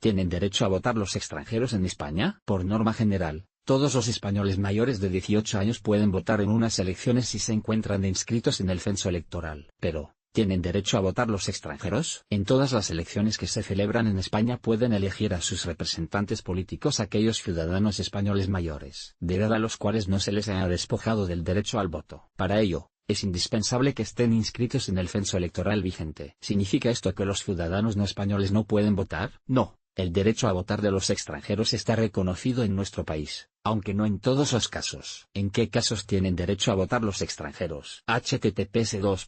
¿Tienen derecho a votar los extranjeros en España? Por norma general, todos los españoles mayores de 18 años pueden votar en unas elecciones si se encuentran inscritos en el censo electoral. Pero, ¿tienen derecho a votar los extranjeros? En todas las elecciones que se celebran en España pueden elegir a sus representantes políticos aquellos ciudadanos españoles mayores, de edad a los cuales no se les haya despojado del derecho al voto. Para ello, es indispensable que estén inscritos en el censo electoral vigente. ¿Significa esto que los ciudadanos no españoles no pueden votar? No. El derecho a votar de los extranjeros está reconocido en nuestro país, aunque no en todos los casos. ¿En qué casos tienen derecho a votar los extranjeros? https://bit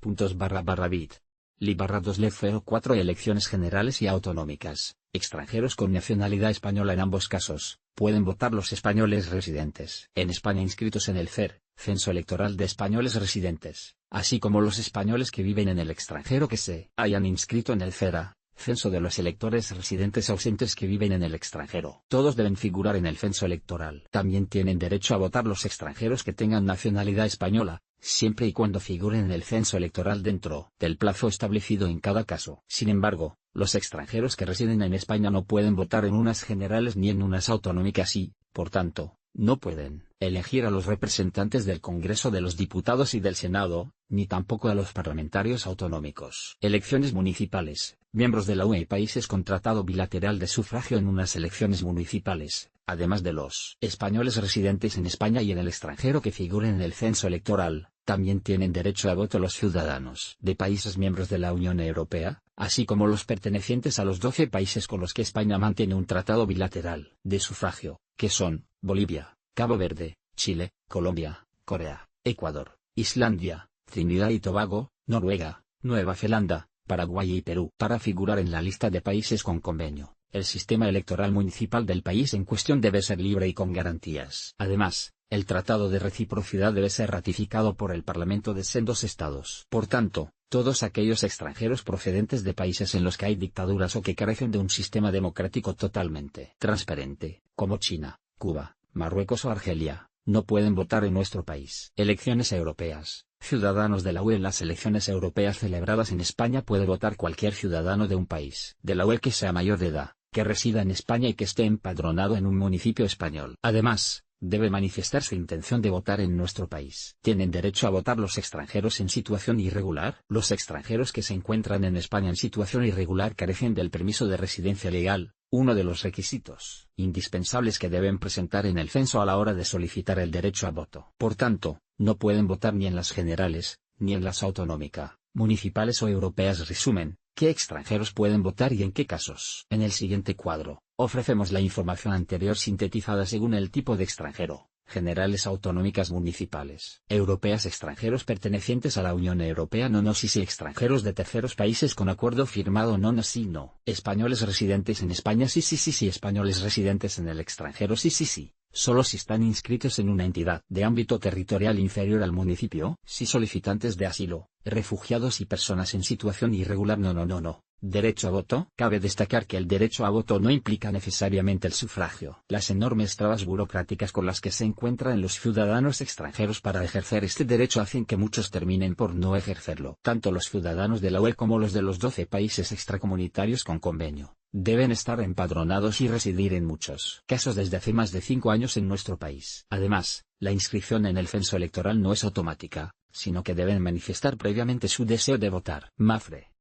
li/2lef04 Elecciones generales y autonómicas. Extranjeros con nacionalidad española. En ambos casos, pueden votar los españoles residentes en España inscritos en el CER, Censo Electoral de Españoles Residentes, así como los españoles que viven en el extranjero que se hayan inscrito en el CERA, Censo de los electores residentes ausentes que viven en el extranjero. Todos deben figurar en el censo electoral. También tienen derecho a votar los extranjeros que tengan nacionalidad española, siempre y cuando figuren en el censo electoral dentro del plazo establecido en cada caso. Sin embargo, los extranjeros que residen en España no pueden votar en unas generales ni en unas autonómicas y, por tanto, no pueden elegir a los representantes del Congreso de los Diputados y del Senado, ni tampoco a los parlamentarios autonómicos. Elecciones municipales. Miembros de la UE y países con tratado bilateral de sufragio en unas elecciones municipales, además de los españoles residentes en España y en el extranjero que figuren en el censo electoral, también tienen derecho a voto los ciudadanos de países miembros de la Unión Europea, así como los pertenecientes a los 12 países con los que España mantiene un tratado bilateral de sufragio, que son Bolivia, Cabo Verde, Chile, Colombia, Corea, Ecuador, Islandia, Trinidad y Tobago, Noruega, Nueva Zelanda, Paraguay y Perú. Para figurar en la lista de países con convenio, el sistema electoral municipal del país en cuestión debe ser libre y con garantías. Además, el tratado de reciprocidad debe ser ratificado por el Parlamento de sendos estados. Por tanto, todos aquellos extranjeros procedentes de países en los que hay dictaduras o que carecen de un sistema democrático totalmente transparente, como China, Cuba, Marruecos o Argelia, no pueden votar en nuestro país. Elecciones europeas. Ciudadanos de la UE. En las elecciones europeas celebradas en España puede votar cualquier ciudadano de un país de la UE que sea mayor de edad, que resida en España y que esté empadronado en un municipio español. Además, debe manifestar su intención de votar en nuestro país. ¿Tienen derecho a votar los extranjeros en situación irregular? Los extranjeros que se encuentran en España en situación irregular carecen del permiso de residencia legal, uno de los requisitos indispensables que deben presentar en el censo a la hora de solicitar el derecho a voto. Por tanto, no pueden votar ni en las generales, ni en las autonómicas, municipales o europeas. Resumen: ¿qué extranjeros pueden votar y en qué casos? En el siguiente cuadro, ofrecemos la información anterior sintetizada según el tipo de extranjero: generales, autonómicas, municipales, europeas. Extranjeros pertenecientes a la Unión Europea: no sí extranjeros de terceros países con acuerdo firmado: no sí no. Españoles residentes en España: sí españoles residentes en el extranjero: sí. Solo si están inscritos en una entidad de ámbito territorial inferior al municipio. Sí. Solicitantes de asilo, refugiados y personas en situación irregular: no. ¿Derecho a voto? Cabe destacar que el derecho a voto no implica necesariamente el sufragio. Las enormes trabas burocráticas con las que se encuentran los ciudadanos extranjeros para ejercer este derecho hacen que muchos terminen por no ejercerlo. Tanto los ciudadanos de la UE como los de los 12 países extracomunitarios con convenio deben estar empadronados y residir en muchos casos desde hace más de 5 años en nuestro país. Además, la inscripción en el censo electoral no es automática, sino que deben manifestar previamente su deseo de votar. Mafre.